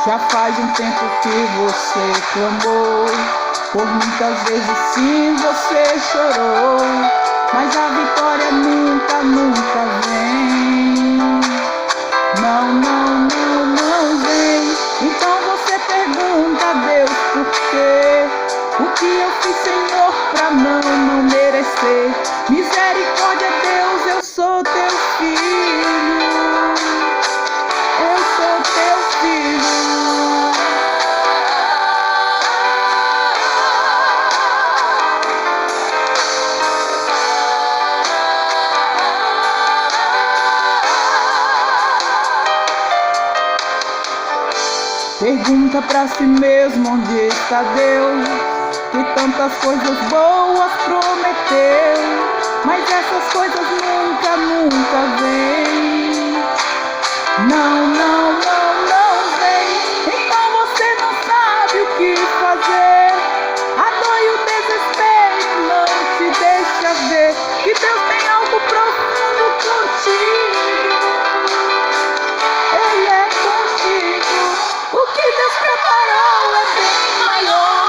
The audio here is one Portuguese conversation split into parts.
Já faz um tempo que você clamou, por muitas vezes sim você chorou, mas a vitória nunca, nunca vem. Não, não, não, não vem. Então você pergunta a Deus por quê? O que eu fiz, Senhor, pra não merecer? Misericórdia, Deus, eu sou teu filho. Eu sou teu filho. Pergunta pra si mesmo onde está Deus, que tantas coisas boas prometeu, mas essas coisas nunca, nunca vêm. Não, não, não, não vem. Então você não sabe o que fazer. A dor e o desespero não te deixa ver que Deus tem algo profundo contigo. Ele é contigo. O que Deus preparou é bem maior.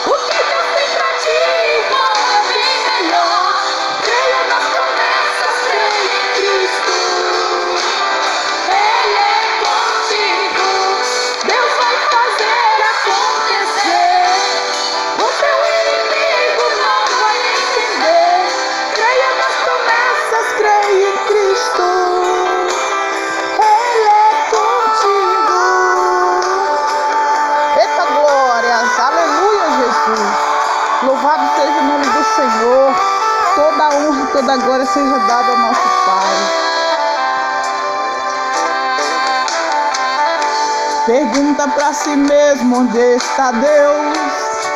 O que Deus tem pra ti, irmão, é bem melhor. Creia nas promessas, creia em Cristo. Ele é contigo. Deus vai fazer acontecer. O teu inimigo não vai entender. Creia nas promessas, creia em Cristo. Ele é contigo. Eita glórias, aleluia, Jesus. Louvado seja o nome do Senhor. Toda a honra e toda a glória seja dada ao nosso Pai. Pergunta pra si mesmo onde está Deus,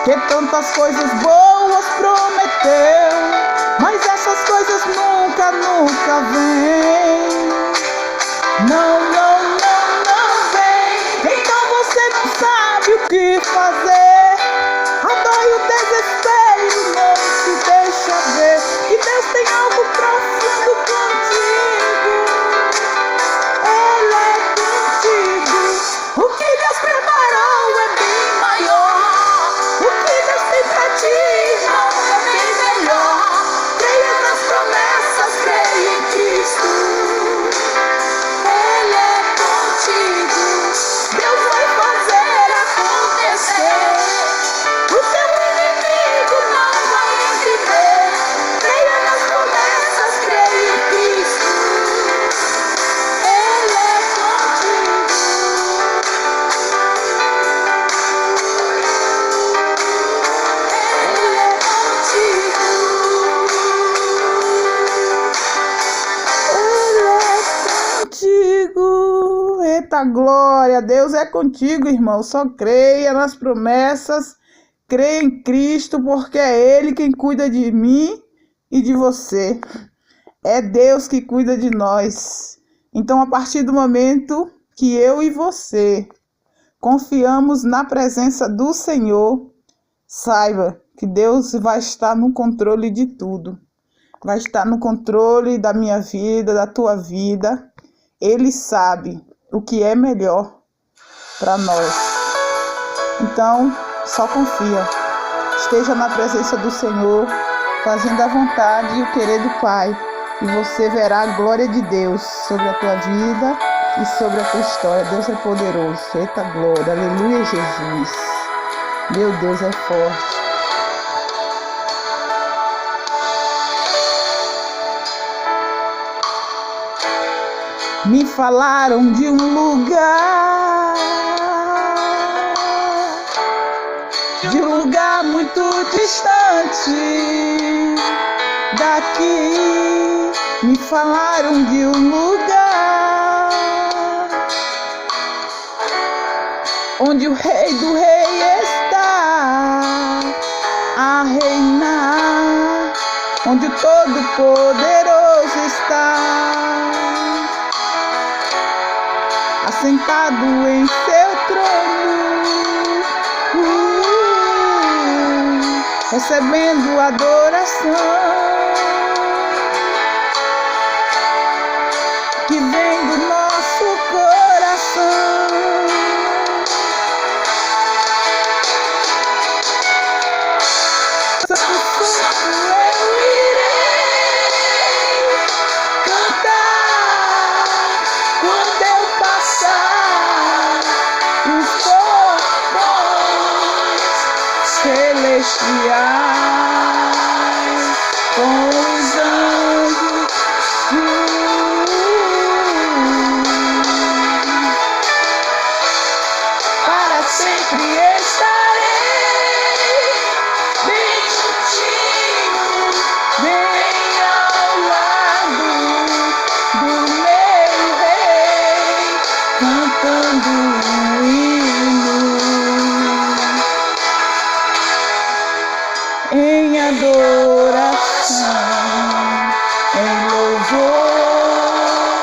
que tantas coisas boas prometeu, mas essas coisas nunca, nunca vêm. Não, não, não, não vem. Então você não sabe o que fazer. A dor e o desespero não te deixa ver que Deus tem algo profundo contigo. Ele é contigo. O que Deus preparou é bem maior. O que Deus tem pra ti, irmão, é bem melhor. Creia nas promessas, creia em Cristo. Ele é contigo. Deus vai fazer acontecer. O teu inimigo não vai entender. Creia nas promessas, creia em Cristo. Ele é contigo. Ele é contigo. Ele é contigo. Eita glória, Deus é contigo, irmão. Só creia nas promessas, creia em Cristo, porque é Ele quem cuida de mim e de você. É Deus que cuida de nós. Então, a partir do momento que eu e você confiamos na presença do Senhor, saiba que Deus vai estar no controle de tudo. Vai estar no controle da minha vida, da tua vida. Ele sabe o que é melhor para nós. Então, só confia. Esteja na presença do Senhor, fazendo a vontade e o querer do Pai. E você verá a glória de Deus sobre a tua vida e sobre a tua história. Deus é poderoso. Eita glória. Aleluia, Jesus. Meu Deus é forte. Me falaram de um lugar muito distante daqui. Me falaram de um lugar onde o Rei do Rei está a reinar, onde o Todo-Poderoso está. A assentado em seu trono, recebendo adoração que vem do nosso coração. Santo, santo, eu irei cantar quando eu passar os portões celestiais com os anjos. Para sempre estarei bem juntinho, bem ao lado do meu rei, cantando um hino em adoração, em louvor,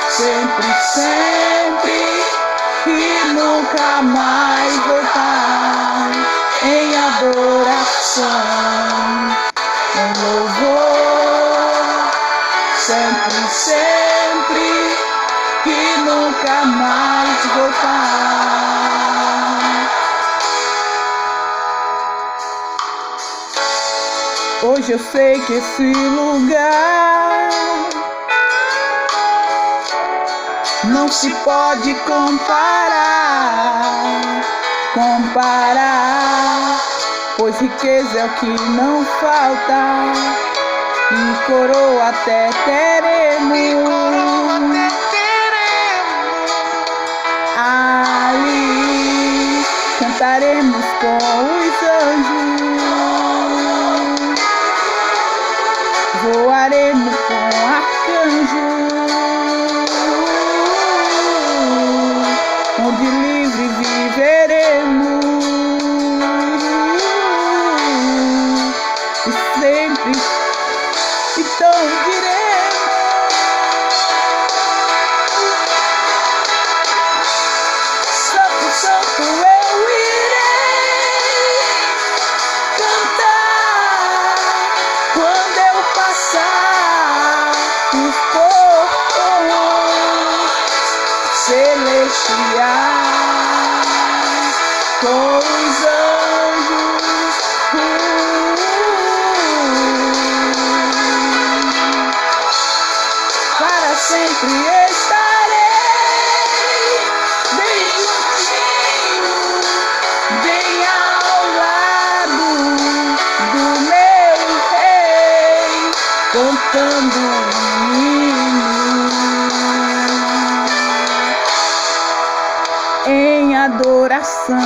sempre, sempre, e nunca mais voltar, em adoração, em louvor, sempre, sempre, e nunca mais voltar. Hoje eu sei que esse lugar não se pode comparar, pois riqueza é o que não falta, e coroa até teremos. Ali cantaremos com os anjos, voaremos com arcanjos, onde livre viveremos, e sempre então diremos: Santo, santo, eu irei cantar quando eu passar os portões celestiais com os anjos. Para sempre estarei bem juntinho, bem ao lado do meu rei, cantando um hino em adoração,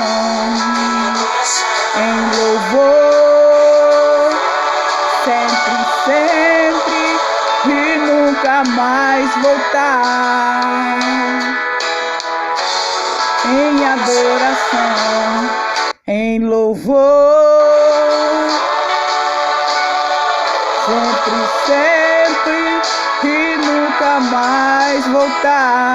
em louvor, sempre, sempre, e nunca mais voltar, em adoração, em louvor, sempre, sempre, e nunca mais voltar.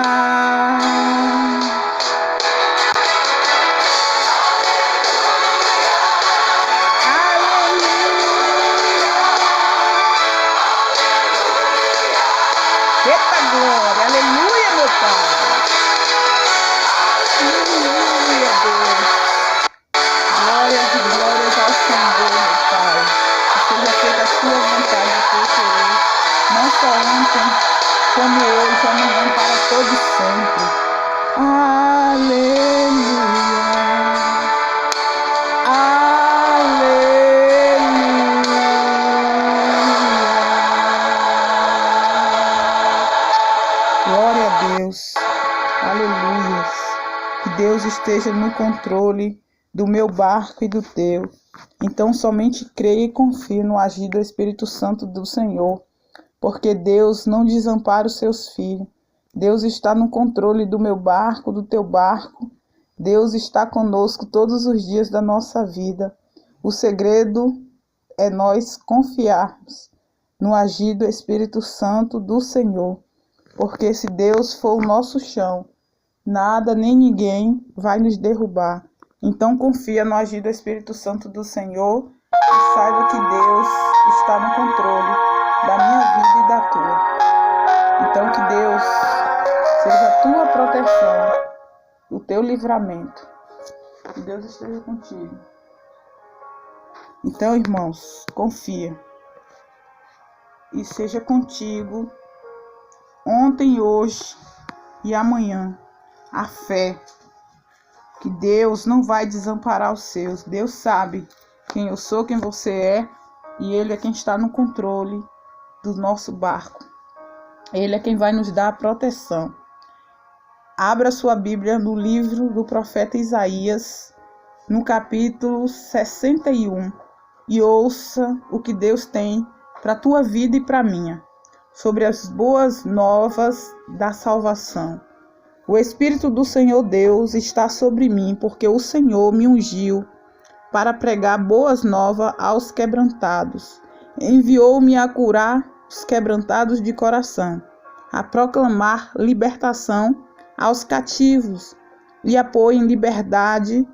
Eita glória, aleluia, meu Pai. Aleluia, Deus. Glórias e glórias ao Senhor, meu Pai. Que seja feita a sua vontade, por Senhor. Não só ontem, como hoje, amanhã, para todo sempre. Aleluia. Glória a Deus, aleluia. Que Deus esteja no controle do meu barco e do teu. Então somente creia e confie no agir do Espírito Santo do Senhor, porque Deus não desampara os seus filhos. Deus está no controle do meu barco, do teu barco. Deus está conosco todos os dias da nossa vida. O segredo é nós confiarmos no agir do Espírito Santo do Senhor. Porque se Deus for o nosso chão, nada nem ninguém vai nos derrubar. Então confia no agir do Espírito Santo do Senhor e saiba que Deus está no controle da minha vida e da tua. Então que Deus seja a tua proteção, o teu livramento. Que Deus esteja contigo. Então, irmãos, confia. E seja contigo ontem, hoje e amanhã. A fé que Deus não vai desamparar os seus. Deus sabe quem eu sou, quem você é, e Ele é quem está no controle do nosso barco. Ele é quem vai nos dar a proteção. Abra sua Bíblia no livro do profeta Isaías, no capítulo 61, e ouça o que Deus tem para a tua vida e para a minha, sobre as boas novas da salvação. O Espírito do Senhor Deus está sobre mim, porque o Senhor me ungiu para pregar boas novas aos quebrantados. Enviou-me a curar os quebrantados de coração, a proclamar libertação aos cativos e a pôr em liberdade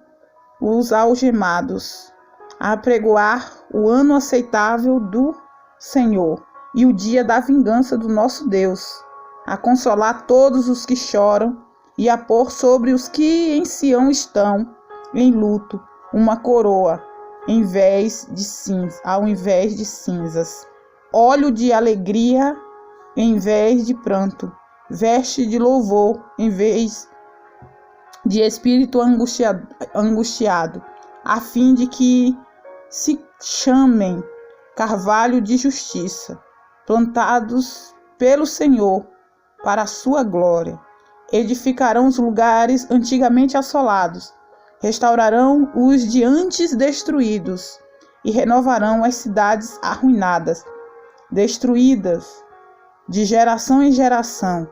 os algemados, a apregoar o ano aceitável do Senhor e o dia da vingança do nosso Deus, a consolar todos os que choram e a pôr sobre os que em Sião estão em luto uma coroa ao invés de cinzas, óleo de alegria em vez de pranto, veste de louvor em vez de espírito angustiado, a fim de que se chamem carvalho de justiça, plantados pelo Senhor para a sua glória. Edificarão os lugares antigamente assolados, restaurarão os de antes destruídos e renovarão as cidades arruinadas, destruídas de geração em geração.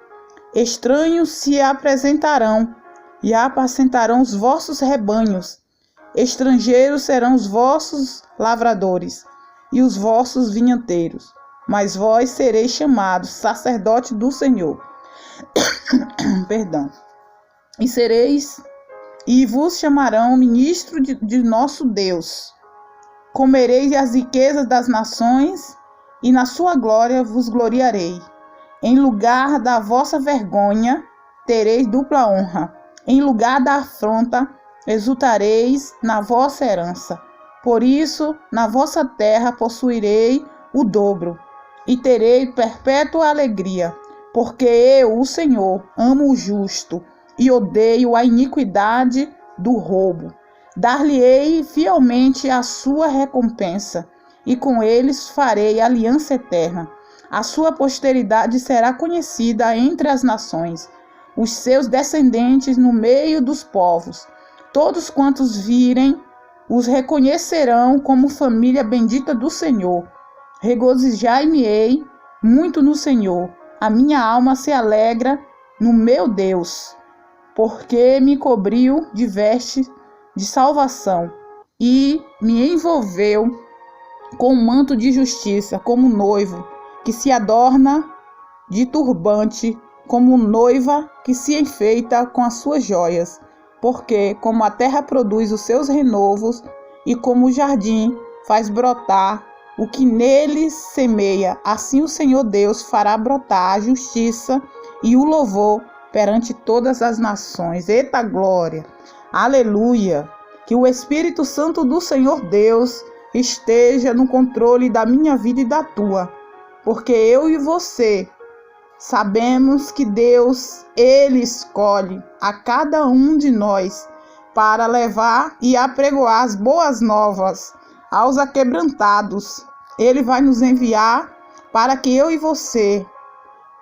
Estranhos se apresentarão e apacentarão os vossos rebanhos. Estrangeiros serão os vossos lavradores e os vossos vinhateiros. Mas vós sereis chamados sacerdote do Senhor. Perdão. E vos chamarão ministro de nosso Deus. Comereis as riquezas das nações e na sua glória vos gloriarei. Em lugar da vossa vergonha tereis dupla honra. Em lugar da afronta exultareis na vossa herança. Por isso, na vossa terra possuirei o dobro e terei perpétua alegria, porque eu, o Senhor, amo o justo e odeio a iniquidade do roubo. Dar-lhe-ei fielmente a sua recompensa, e com eles farei aliança eterna. A sua posteridade será conhecida entre as nações, os seus descendentes no meio dos povos. Todos quantos virem, os reconhecerão como família bendita do Senhor. Regozijai-me-ei muito no Senhor. A minha alma se alegra no meu Deus, porque me cobriu de veste de salvação e me envolveu com um manto de justiça, como noivo que se adorna de turbante, como noiva que se enfeita com as suas joias. Porque como a terra produz os seus renovos e como o jardim faz brotar o que nele semeia, assim o Senhor Deus fará brotar a justiça e o louvor perante todas as nações. Eita glória! Aleluia! Que o Espírito Santo do Senhor Deus esteja no controle da minha vida e da tua, porque eu e você sabemos que Deus, Ele escolhe a cada um de nós para levar e apregoar as boas novas aos aquebrantados. Ele vai nos enviar para que eu e você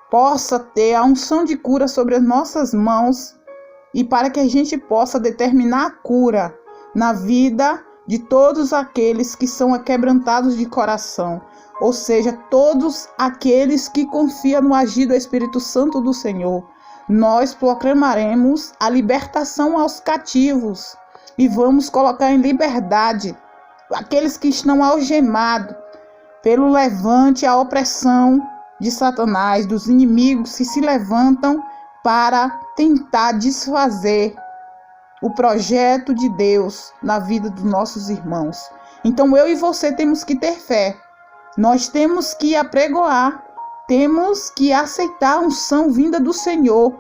possa ter a unção de cura sobre as nossas mãos e para que a gente possa determinar a cura na vida de todos aqueles que são aquebrantados de coração. Ou seja, todos aqueles que confiam no agir do Espírito Santo do Senhor. Nós proclamaremos a libertação aos cativos e vamos colocar em liberdade aqueles que estão algemados pelo levante, a opressão de Satanás, dos inimigos que se levantam para tentar desfazer o projeto de Deus na vida dos nossos irmãos. Então eu e você temos que ter fé. Nós temos que apregoar, temos que aceitar a unção vinda do Senhor,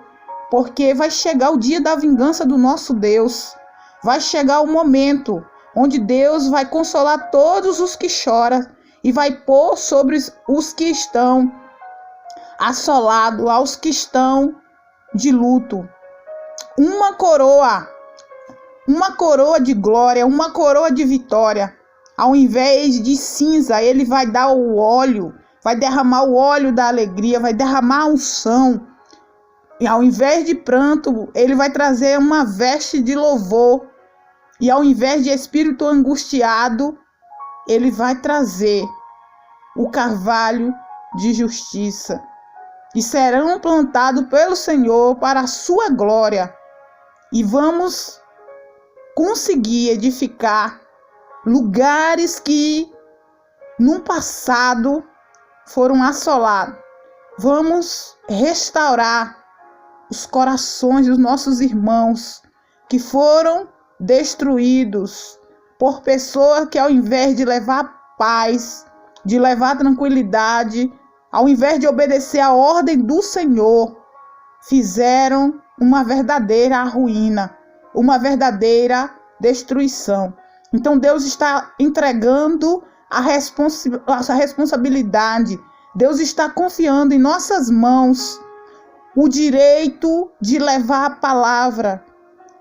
porque vai chegar o dia da vingança do nosso Deus. Vai chegar o momento onde Deus vai consolar todos os que choram e vai pôr sobre os que estão assolados, aos que estão de luto, uma coroa de glória, uma coroa de vitória. Ao invés de cinza, ele vai dar o óleo, vai derramar o óleo da alegria, vai derramar a unção. E ao invés de pranto, ele vai trazer uma veste de louvor. E ao invés de espírito angustiado, ele vai trazer o carvalho de justiça. E serão plantados pelo Senhor para a sua glória. E vamos conseguir edificar lugares que no passado foram assolados. Vamos restaurar os corações dos nossos irmãos que foram destruídos por pessoas que, ao invés de levar paz, de levar tranquilidade, ao invés de obedecer a ordem do Senhor, fizeram uma verdadeira ruína, uma verdadeira destruição. Então Deus está entregando a responsabilidade. Deus está confiando em nossas mãos o direito de levar a palavra,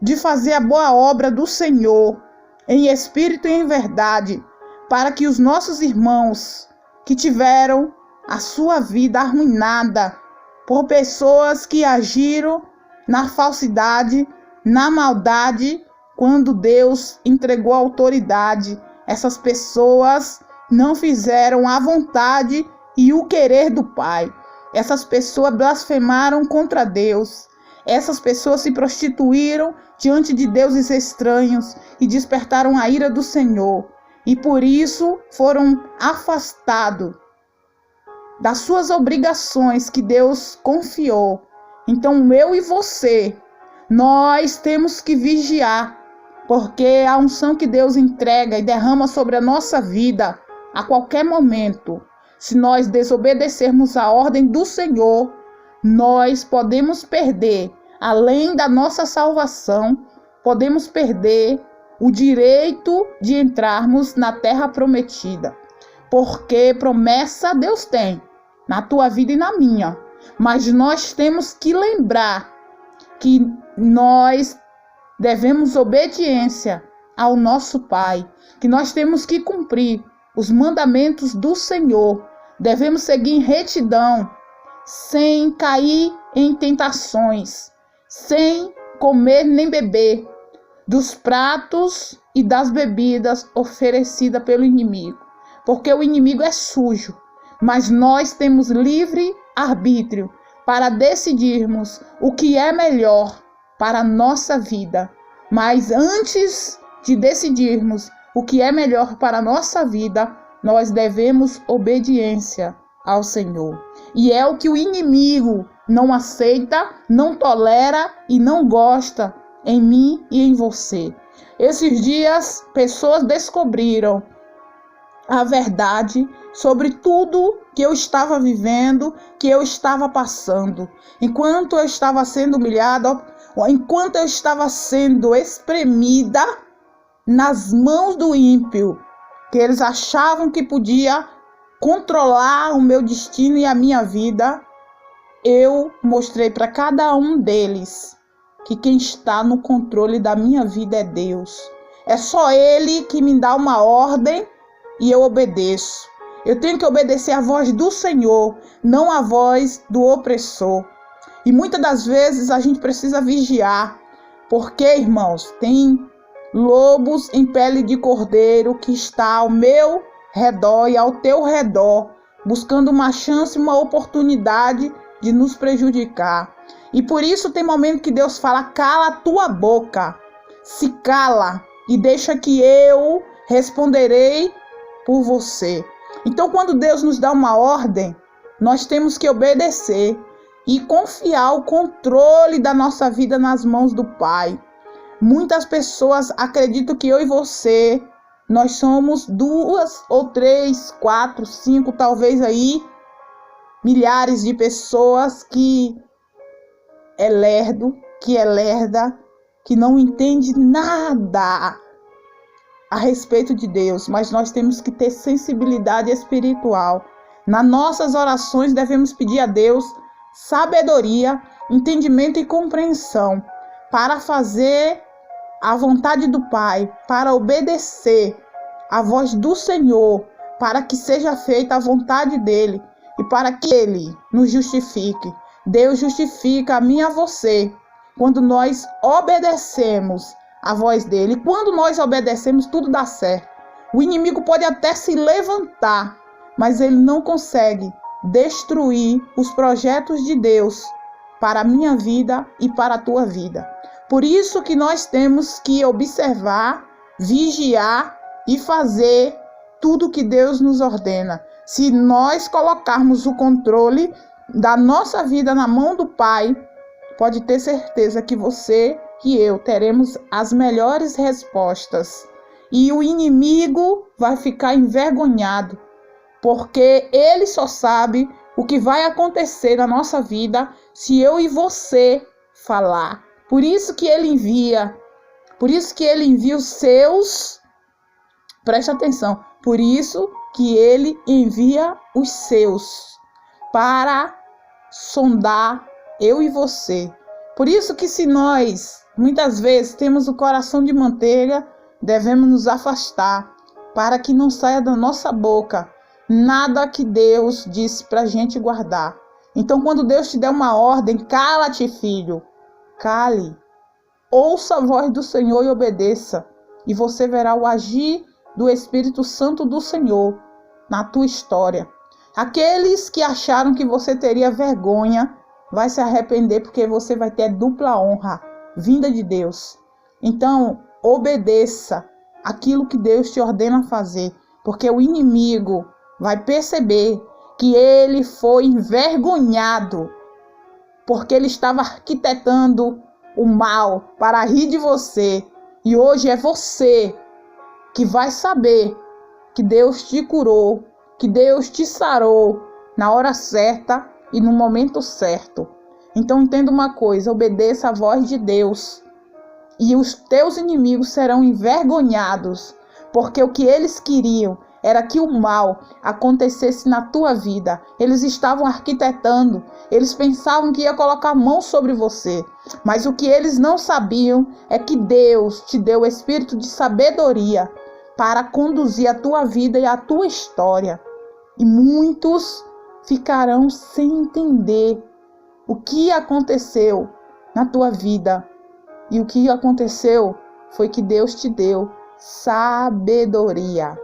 de fazer a boa obra do Senhor, em espírito e em verdade, para que os nossos irmãos que tiveram a sua vida arruinada por pessoas que agiram na falsidade, na maldade, quando Deus entregou a autoridade, essas pessoas não fizeram a vontade e o querer do Pai. Essas pessoas blasfemaram contra Deus. Essas pessoas se prostituíram diante de deuses estranhos e despertaram a ira do Senhor. E por isso foram afastados das suas obrigações que Deus confiou. Então eu e você, nós temos que vigiar, porque a unção que Deus entrega e derrama sobre a nossa vida a qualquer momento, se nós desobedecermos a ordem do Senhor, nós podemos perder, além da nossa salvação, podemos perder o direito de entrarmos na terra prometida. Porque promessa Deus tem na tua vida e na minha. Mas nós temos que lembrar que nós devemos obediência ao nosso Pai, que nós temos que cumprir os mandamentos do Senhor, devemos seguir em retidão, sem cair em tentações, sem comer nem beber dos pratos e das bebidas oferecidas pelo inimigo, porque o inimigo é sujo, mas nós temos livre arbítrio para decidirmos o que é melhor para a nossa vida. Mas antes de decidirmos o que é melhor para a nossa vida, nós devemos obediência ao Senhor. E é o que o inimigo não aceita, não tolera e não gosta em mim e em você. Esses dias, pessoas descobriram a verdade sobre tudo que eu estava vivendo, que eu estava passando. Enquanto eu estava sendo humilhada, enquanto eu estava sendo espremida nas mãos do ímpio, que eles achavam que podia controlar o meu destino e a minha vida, eu mostrei para cada um deles que quem está no controle da minha vida é Deus. É só Ele que me dá uma ordem e eu obedeço. Eu tenho que obedecer à voz do Senhor, não à voz do opressor. E muitas das vezes a gente precisa vigiar, porque, irmãos, tem lobos em pele de cordeiro que está ao meu redor e ao teu redor, buscando uma chance, uma oportunidade de nos prejudicar. E por isso tem momento que Deus fala: cala a tua boca, se cala e deixa que eu responderei por você. Então, quando Deus nos dá uma ordem, nós temos que obedecer. e confiar o controle da nossa vida nas mãos do Pai. Muitas pessoas acreditam que eu e você, nós somos 2 ou 3, 4, 5, talvez aí, milhares de pessoas que é lerdo, que é lerda, que não entende nada a respeito de Deus, mas nós temos que ter sensibilidade espiritual. Nas nossas orações devemos pedir a Deus sabedoria, entendimento e compreensão para fazer a vontade do Pai, para obedecer a voz do Senhor, para que seja feita a vontade dele e para que ele nos justifique. Deus justifica a mim e a você quando nós obedecemos a voz dele. Quando nós obedecemos, tudo dá certo. O inimigo pode até se levantar, mas ele não consegue destruir os projetos de Deus para a minha vida e para a tua vida. Por isso que nós temos que observar, vigiar e fazer tudo que Deus nos ordena. Se nós colocarmos o controle da nossa vida na mão do Pai, pode ter certeza que você e eu teremos as melhores respostas. E o inimigo vai ficar envergonhado, porque ele só sabe o que vai acontecer na nossa vida se eu e você falar. Por isso que ele envia os seus, presta atenção, por isso que ele envia os seus para sondar eu e você. Por isso que se nós, muitas vezes, temos o coração de manteiga, devemos nos afastar, para que não saia da nossa boca nada que Deus disse para a gente guardar. Então, quando Deus te der uma ordem, cala-te, filho, cale, ouça a voz do Senhor e obedeça, e você verá o agir do Espírito Santo do Senhor na tua história. Aqueles que acharam que você teria vergonha, vai se arrepender, porque você vai ter dupla honra vinda de Deus. Então, obedeça aquilo que Deus te ordena fazer, porque o inimigo vai perceber que ele foi envergonhado, porque ele estava arquitetando o mal para rir de você. E hoje é você que vai saber que Deus te curou, que Deus te sarou na hora certa e no momento certo. Então entenda uma coisa, obedeça a voz de Deus e os teus inimigos serão envergonhados, porque o que eles queriam era que o mal acontecesse na tua vida. Eles estavam arquitetando, eles pensavam que ia colocar a mão sobre você, mas o que eles não sabiam é que Deus te deu o espírito de sabedoria para conduzir a tua vida e a tua história. E muitos ficarão sem entender o que aconteceu na tua vida. E o que aconteceu foi que Deus te deu sabedoria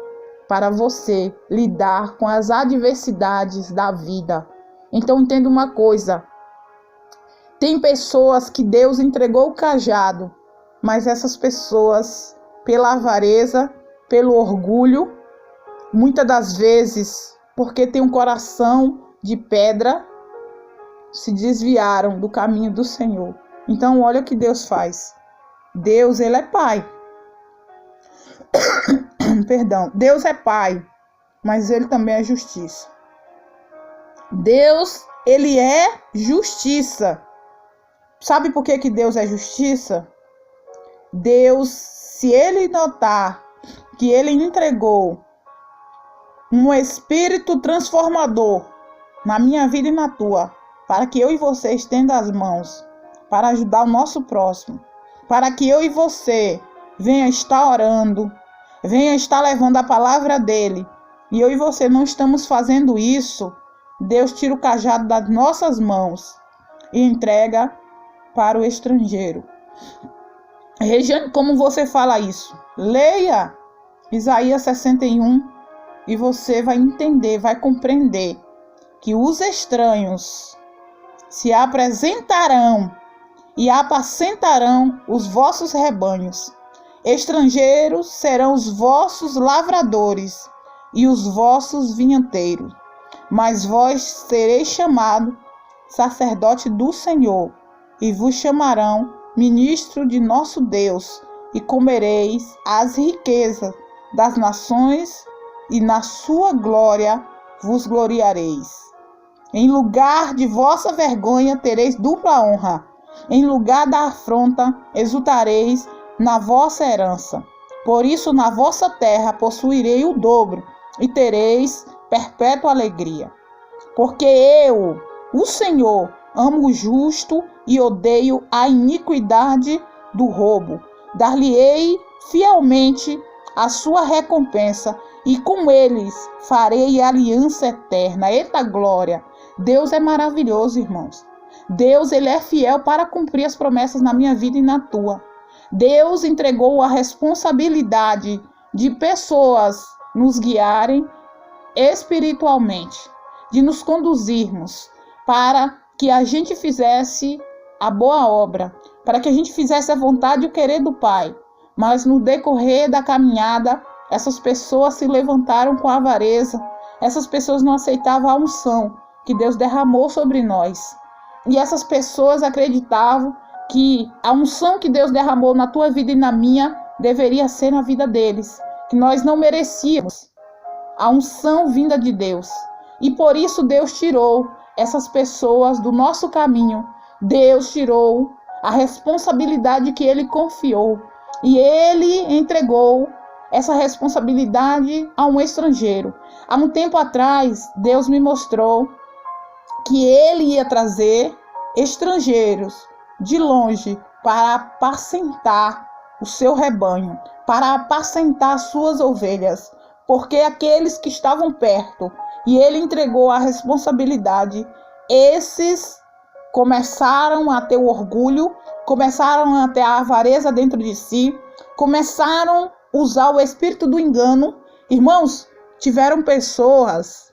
para você lidar com as adversidades da vida. Então entenda uma coisa, tem pessoas que Deus entregou o cajado, mas essas pessoas, pela avareza, pelo orgulho, muitas das vezes, porque tem um coração de pedra, se desviaram do caminho do Senhor. Então olha o que Deus faz. Deus, ele é Pai. Perdão, Deus é Pai, mas ele também é justiça. Deus, ele é justiça. Sabe por que Deus é justiça? Deus, se ele notar que ele entregou um espírito transformador na minha vida e na tua, para que eu e você estenda as mãos, para ajudar o nosso próximo, para que eu e você venha estar orando, venha estar levando a palavra dele, e eu e você não estamos fazendo isso, Deus tira o cajado das nossas mãos e entrega para o estrangeiro. Regiane, como você fala isso? Leia Isaías 61 e você vai entender, vai compreender que os estranhos se apresentarão e apacentarão os vossos rebanhos. Estrangeiros serão os vossos lavradores e os vossos vinhateiros, mas vós sereis chamados sacerdote do Senhor, e vos chamarão ministro de nosso Deus, e comereis as riquezas das nações, e na sua glória vos gloriareis. Em lugar de vossa vergonha tereis dupla honra, em lugar da afronta exultareis na vossa herança. Por isso na vossa terra possuirei o dobro, e tereis perpétua alegria. Porque eu, o Senhor, amo o justo e odeio a iniquidade do roubo. Dar-lhe-ei fielmente a sua recompensa, e com eles farei aliança eterna. Eita glória! Deus é maravilhoso, irmãos. Deus, ele é fiel para cumprir as promessas na minha vida e na tua. Deus entregou a responsabilidade de pessoas nos guiarem espiritualmente, de nos conduzirmos para que a gente fizesse a boa obra, para que a gente fizesse a vontade e o querer do Pai. Mas no decorrer da caminhada, essas pessoas se levantaram com avareza, essas pessoas não aceitavam a unção que Deus derramou sobre nós. E essas pessoas acreditavam que a unção que Deus derramou na tua vida e na minha deveria ser na vida deles, que nós não merecíamos a unção vinda de Deus. E por isso Deus tirou essas pessoas do nosso caminho. Deus tirou a responsabilidade que Ele confiou. E Ele entregou essa responsabilidade a um estrangeiro. Há um tempo atrás, Deus me mostrou que Ele ia trazer estrangeiros de longe para apacentar o seu rebanho, para apacentar as suas ovelhas. Porque aqueles que estavam perto e Ele entregou a responsabilidade, esses começaram a ter o orgulho, começaram a ter a avareza dentro de si, começaram a usar o espírito do engano. Irmãos, tiveram pessoas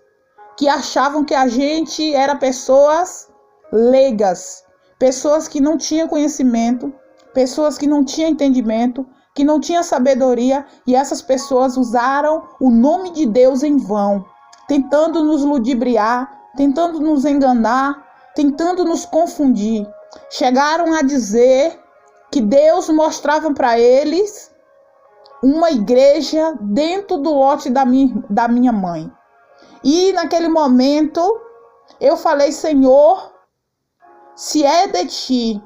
que achavam que a gente era pessoas leigas, pessoas que não tinham conhecimento, pessoas que não tinham entendimento, que não tinham sabedoria, e essas pessoas usaram o nome de Deus em vão, tentando nos ludibriar, tentando nos enganar, tentando nos confundir. Chegaram a dizer que Deus mostrava para eles uma igreja dentro do lote da minha mãe. E naquele momento eu falei: Senhor, se é de ti,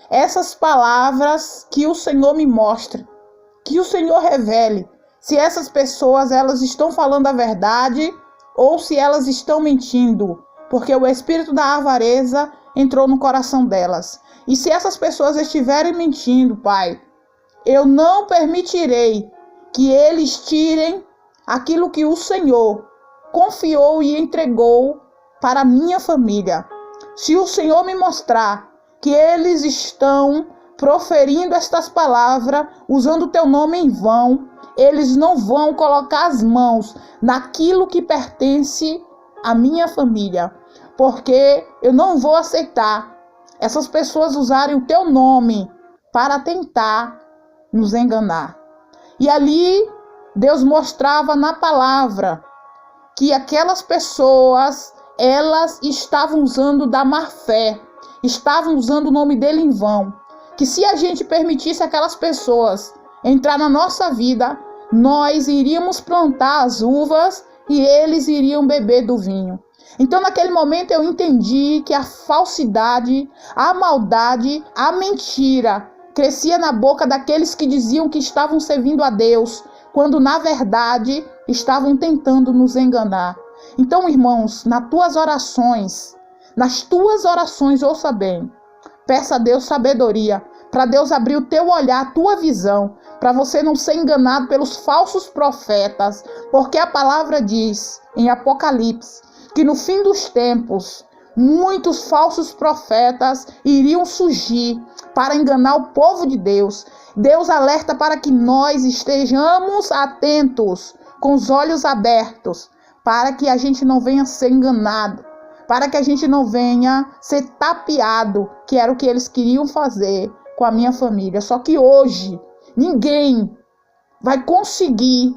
essas palavras que o Senhor me mostre, que o Senhor revele, se essas pessoas elas estão falando a verdade ou se elas estão mentindo, porque o espírito da avareza entrou no coração delas. E se essas pessoas estiverem mentindo, Pai, eu não permitirei que eles tirem aquilo que o Senhor confiou e entregou para a minha família. Se o Senhor me mostrar que eles estão proferindo estas palavras, usando o teu nome em vão, eles não vão colocar as mãos naquilo que pertence à minha família, porque eu não vou aceitar essas pessoas usarem o teu nome para tentar nos enganar. E ali Deus mostrava na palavra que aquelas pessoas, elas estavam usando da má fé, estavam usando o nome dele em vão. Que se a gente permitisse aquelas pessoas entrar na nossa vida, nós iríamos plantar as uvas e eles iriam beber do vinho. Então naquele momento eu entendi que a falsidade, a maldade, a mentira crescia na boca daqueles que diziam que estavam servindo a Deus, quando na verdade estavam tentando nos enganar. Então, irmãos, nas tuas orações, ouça bem, peça a Deus sabedoria, para Deus abrir o teu olhar, a tua visão, para você não ser enganado pelos falsos profetas, porque a palavra diz em Apocalipse que no fim dos tempos, muitos falsos profetas iriam surgir para enganar o povo de Deus. Deus alerta para que nós estejamos atentos, com os olhos abertos, para que a gente não venha ser enganado, para que a gente não venha ser tapeado, que era o que eles queriam fazer com a minha família. Só que hoje, ninguém vai conseguir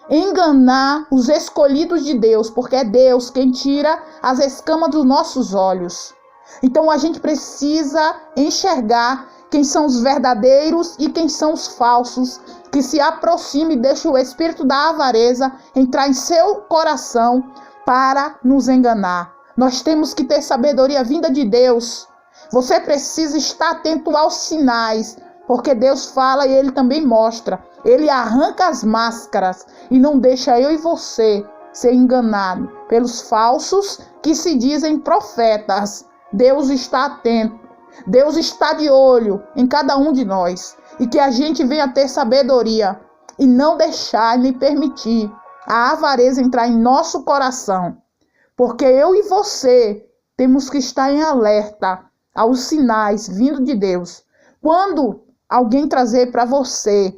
enganar os escolhidos de Deus, porque é Deus quem tira as escamas dos nossos olhos. Então a gente precisa enxergar quem são os verdadeiros e quem são os falsos, que se aproxime e deixe o espírito da avareza entrar em seu coração para nos enganar. Nós temos que ter sabedoria vinda de Deus. Você precisa estar atento aos sinais, porque Deus fala e Ele também mostra. Ele arranca as máscaras e não deixa eu e você ser enganado pelos falsos que se dizem profetas. Deus está atento. Deus está de olho em cada um de nós. E que a gente venha ter sabedoria e não deixar nem permitir a avareza entrar em nosso coração. Porque eu e você temos que estar em alerta aos sinais vindo de Deus. Quando alguém trazer para você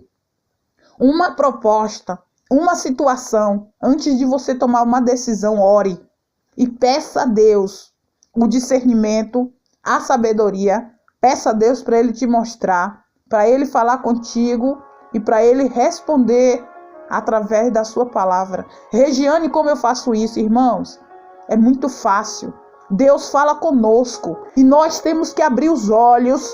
uma proposta, uma situação, antes de você tomar uma decisão, ore e peça a Deus o discernimento, a sabedoria. Peça a Deus para Ele te mostrar, para Ele falar contigo e para Ele responder através da sua palavra. Regiane, como eu faço isso, irmãos? É muito fácil. Deus fala conosco e nós temos que abrir os olhos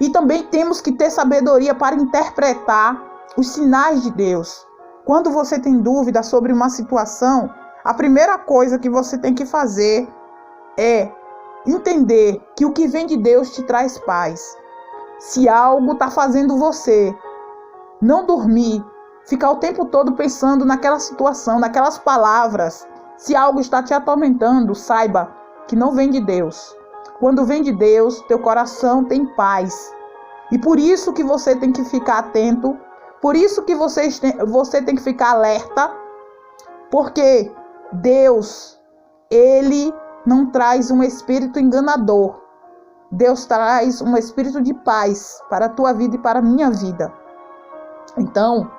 e também temos que ter sabedoria para interpretar os sinais de Deus. Quando você tem dúvida sobre uma situação, a primeira coisa que você tem que fazer é entender que o que vem de Deus te traz paz. Se algo está fazendo você não dormir, ficar o tempo todo pensando naquela situação, naquelas palavras, se algo está te atormentando, saiba que não vem de Deus. Quando vem de Deus, teu coração tem paz. E por isso que você tem que ficar atento, por isso que você tem que ficar alerta, porque Deus, Ele não traz um espírito enganador. Deus traz um espírito de paz para a tua vida e para a minha vida. Então,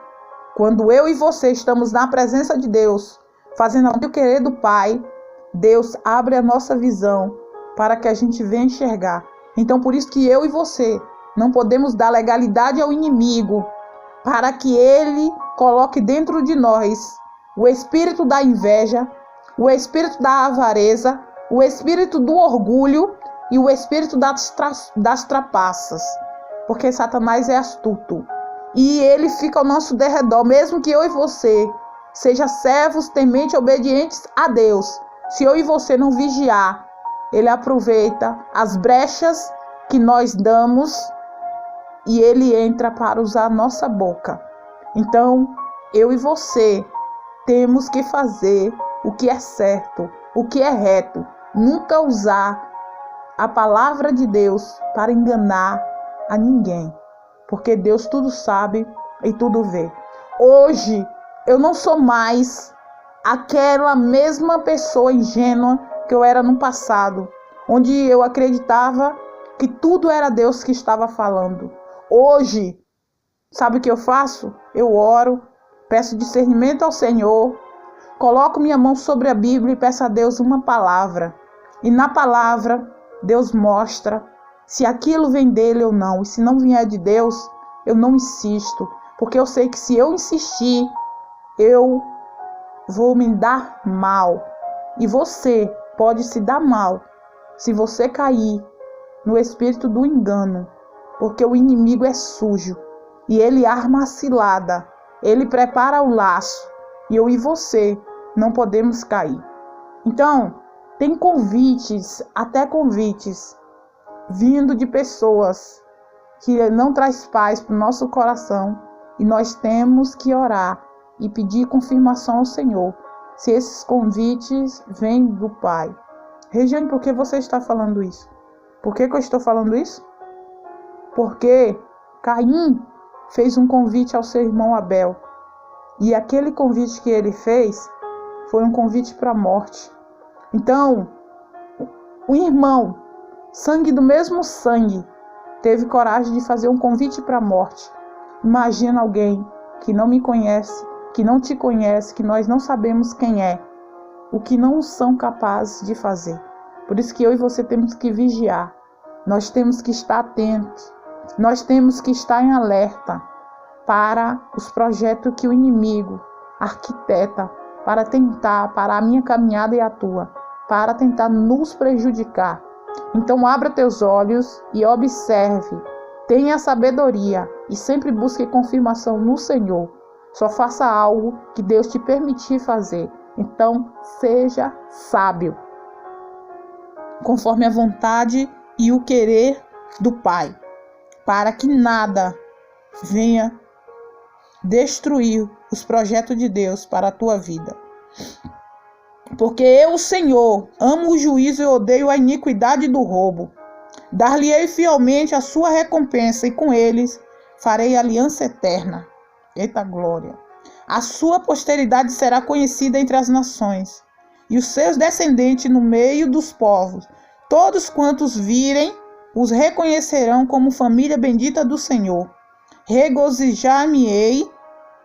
quando eu e você estamos na presença de Deus, fazendo o querer do Pai, Deus abre a nossa visão para que a gente venha enxergar. Então, por isso que eu e você não podemos dar legalidade ao inimigo, para que ele coloque dentro de nós o espírito da inveja, o espírito da avareza, o espírito do orgulho e o espírito das trapaças. Porque Satanás é astuto. E ele fica ao nosso derredor, mesmo que eu e você sejam servos temente obedientes a Deus. Se eu e você não vigiar, ele aproveita as brechas que nós damos e ele entra para usar a nossa boca. Então, eu e você temos que fazer o que é certo, o que é reto. Nunca usar a palavra de Deus para enganar a ninguém. Porque Deus tudo sabe e tudo vê. Hoje, eu não sou mais aquela mesma pessoa ingênua que eu era no passado, onde eu acreditava que tudo era Deus que estava falando. Hoje, sabe o que eu faço? Eu oro, peço discernimento ao Senhor, coloco minha mão sobre a Bíblia e peço a Deus uma palavra. E na palavra, Deus mostra se aquilo vem dele ou não. E se não vier de Deus, eu não insisto. Porque eu sei que se eu insistir, eu vou me dar mal. E você pode se dar mal se você cair no espírito do engano. Porque o inimigo é sujo. E ele arma a cilada. Ele prepara o laço. E eu e você não podemos cair. Então, tem convites, até convites, vindo de pessoas que não traz paz para o nosso coração. E nós temos que orar e pedir confirmação ao Senhor, se esses convites vêm do Pai. Regiane, por que você está falando isso? Por que eu estou falando isso? Porque Caim fez um convite ao seu irmão Abel. E aquele convite que ele fez foi um convite para a morte. Então, o irmão, sangue do mesmo sangue, teve coragem de fazer um convite para a morte. Imagina alguém que não me conhece, que não te conhece, que nós não sabemos quem é, o que não são capazes de fazer. Por isso que eu e você temos que vigiar. Nós temos que estar atentos. Nós temos que estar em alerta para os projetos que o inimigo arquiteta para tentar parar a minha caminhada e a tua, para tentar nos prejudicar. Então abra teus olhos e observe. Tenha sabedoria e sempre busque confirmação no Senhor. Só faça algo que Deus te permitir fazer. Então, seja sábio, conforme a vontade e o querer do Pai, para que nada venha destruir os projetos de Deus para a tua vida. Porque eu, o Senhor, amo o juízo e odeio a iniquidade do roubo. Dar-lhe-ei fielmente a sua recompensa, e com eles farei aliança eterna. Eita glória! A sua posteridade será conhecida entre as nações, e os seus descendentes no meio dos povos. Todos quantos virem, os reconhecerão como família bendita do Senhor. Regozijar-me-ei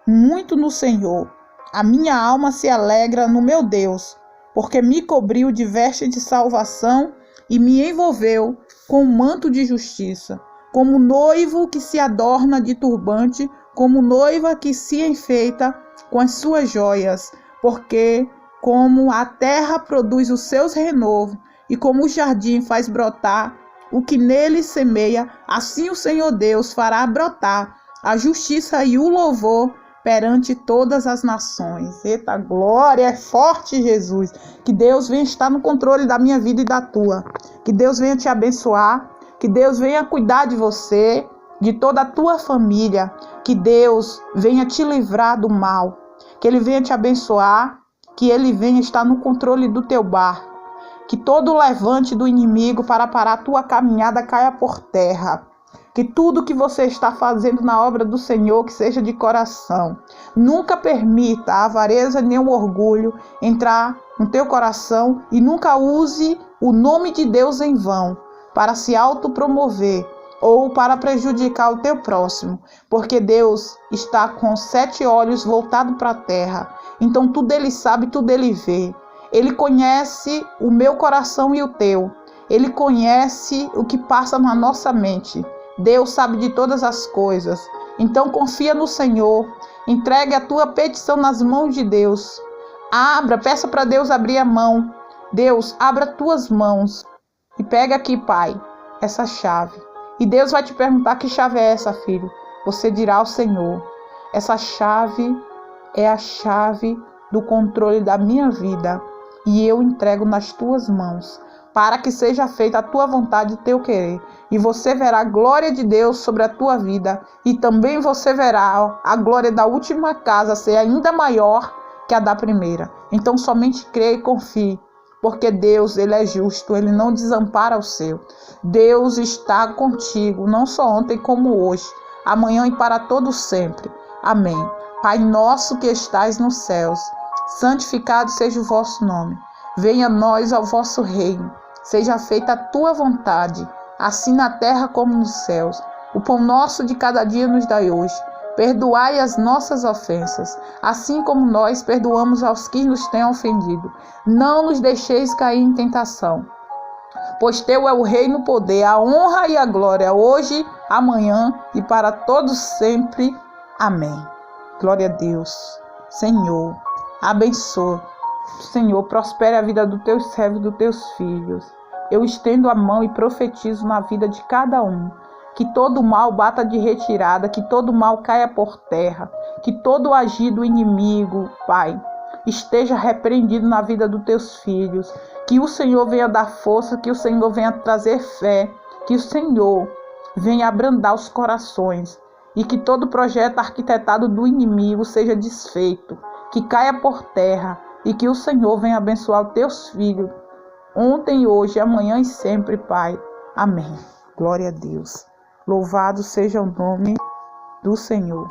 muito no Senhor. A minha alma se alegra no meu Deus, porque me cobriu de veste de salvação e me envolveu com um manto de justiça, como noivo que se adorna de turbante, como noiva que se enfeita com as suas joias, porque como a terra produz os seus renovos e como o jardim faz brotar o que nele semeia, assim o Senhor Deus fará brotar a justiça e o louvor perante todas as nações. Eita glória, é forte Jesus. Que Deus venha estar no controle da minha vida e da tua. Que Deus venha te abençoar. Que Deus venha cuidar de você, de toda a tua família. Que Deus venha te livrar do mal. Que Ele venha te abençoar. Que Ele venha estar no controle do teu barco. Que todo o levante do inimigo para parar a tua caminhada caia por terra. Que tudo que você está fazendo na obra do Senhor, que seja de coração. Nunca permita a avareza nem o orgulho entrar no teu coração e nunca use o nome de Deus em vão para se autopromover ou para prejudicar o teu próximo, porque Deus está com 7 olhos voltados para a terra. Então tudo Ele sabe, tudo Ele vê. Ele conhece o meu coração e o teu. Ele conhece o que passa na nossa mente. Deus sabe de todas as coisas. Então confia no Senhor. Entregue a tua petição nas mãos de Deus. Peça para Deus abrir a mão. Deus, abra tuas mãos. E pega aqui, Pai, essa chave. E Deus vai te perguntar: que chave é essa, filho? Você dirá ao Senhor: essa chave é a chave do controle da minha vida. E eu entrego nas tuas mãos, para que seja feita a tua vontade e teu querer. E você verá a glória de Deus sobre a tua vida. E também você verá a glória da última casa ser ainda maior que a da primeira. Então somente creia e confie. Porque Deus, Ele é justo, Ele não desampara o seu. Deus está contigo, não só ontem como hoje, amanhã e para todo sempre. Amém. Pai nosso que estais nos céus, santificado seja o vosso nome. Venha a nós ao vosso reino. Seja feita a tua vontade, assim na terra como nos céus. O pão nosso de cada dia nos dai hoje. Perdoai as nossas ofensas, assim como nós perdoamos aos que nos têm ofendido. Não nos deixeis cair em tentação, pois teu é o reino, o poder, a honra e a glória, hoje, amanhã e para todos sempre. Amém. Glória a Deus. Senhor, abençoa. Senhor, prospere a vida dos teus servos, dos teus filhos. Eu estendo a mão e profetizo na vida de cada um. Que todo mal bata de retirada, que todo mal caia por terra, que todo agir do inimigo, Pai, esteja repreendido na vida dos teus filhos. Que o Senhor venha dar força, que o Senhor venha trazer fé, que o Senhor venha abrandar os corações e que todo projeto arquitetado do inimigo seja desfeito, que caia por terra e que o Senhor venha abençoar os teus filhos, ontem, hoje, amanhã e sempre, Pai. Amém. Glória a Deus. Louvado seja o nome do Senhor.